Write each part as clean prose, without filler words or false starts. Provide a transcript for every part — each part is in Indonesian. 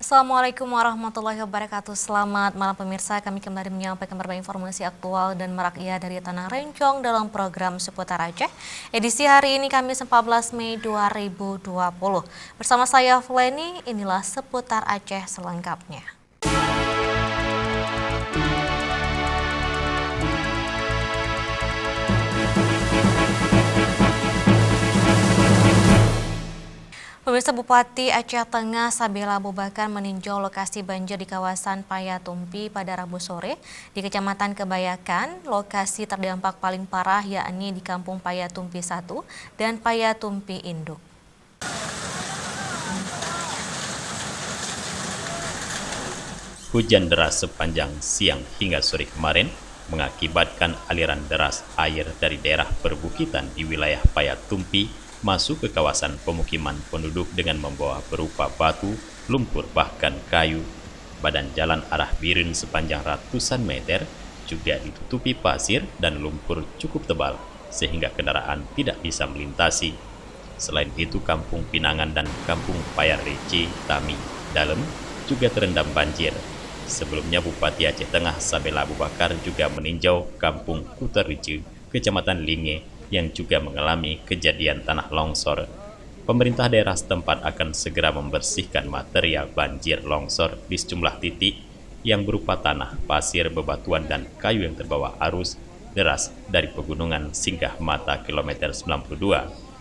Assalamualaikum warahmatullahi wabarakatuh. Selamat malam pemirsa, kami kembali menyampaikan berbagai informasi aktual dan merakyat dari Tanah Rencong dalam program Seputar Aceh. Edisi hari ini Kamis 14 Mei 2020. Bersama saya Fleni, inilah Seputar Aceh selengkapnya. Pemirsa, Bupati Aceh Tengah Sabela Abu Bakar meninjau lokasi banjir di kawasan Payatumpi pada Rabu sore di Kecamatan Kebayakan. Lokasi terdampak paling parah yakni di Kampung Payatumpi 1 dan Payatumpi Induk. Hujan deras sepanjang siang hingga sore kemarin mengakibatkan aliran deras air dari daerah perbukitan di wilayah Payatumpi masuk ke kawasan pemukiman penduduk dengan membawa berupa batu, lumpur, bahkan kayu. Badan jalan arah Birin sepanjang ratusan meter juga ditutupi pasir dan lumpur cukup tebal sehingga kendaraan tidak bisa melintasi. Selain itu, Kampung Pinangan dan Kampung Payarece, Tami, Dalem juga terendam banjir. Sebelumnya, Bupati Aceh Tengah Sabela Abu Bakar juga meninjau Kampung Kutaruje, Kecamatan Linge, yang juga mengalami kejadian tanah longsor. Pemerintah daerah setempat akan segera membersihkan material banjir longsor di sejumlah titik yang berupa tanah, pasir, bebatuan, dan kayu yang terbawa arus deras dari pegunungan Singgah Mata kilometer 92,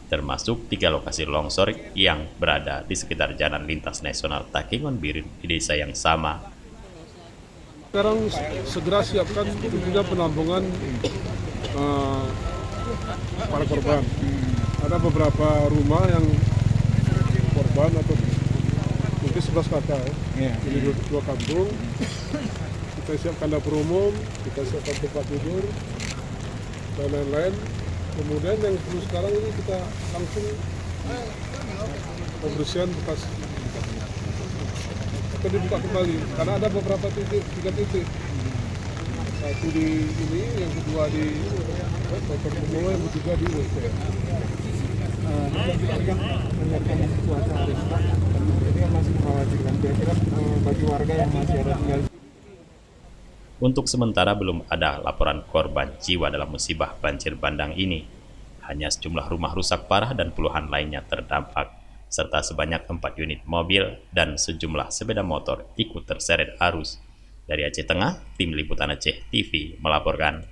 termasuk 3 lokasi longsor yang berada di sekitar jalan lintas nasional Takengon Birin di desa yang sama. Sekarang segera siapkan juga penampungan para korban. Ada beberapa rumah yang korban atau mungkin 11 kakak ya. Ini dua kampung. Kita siapkan dapur umum, kita siapkan tempat tidur dan lain-lain. Kemudian yang perlu sekarang ini kita langsung pembersihan bekas akan dibuka kembali karena ada beberapa titik, 3 titik. Satu di ini, yang kedua di Dr. Kumola, yang ketiga di Western. Kan melihatkan cuaca hari ini kan masih mengkhawatirkan. Kira-kira bagi warga yang masih ada tinggal. Untuk sementara belum ada laporan korban jiwa dalam musibah banjir bandang ini. Hanya sejumlah rumah rusak parah dan puluhan lainnya terdampak, serta sebanyak 4 unit mobil dan sejumlah sepeda motor ikut terseret arus. Dari Aceh Tengah, Tim Liputan Aceh TV melaporkan.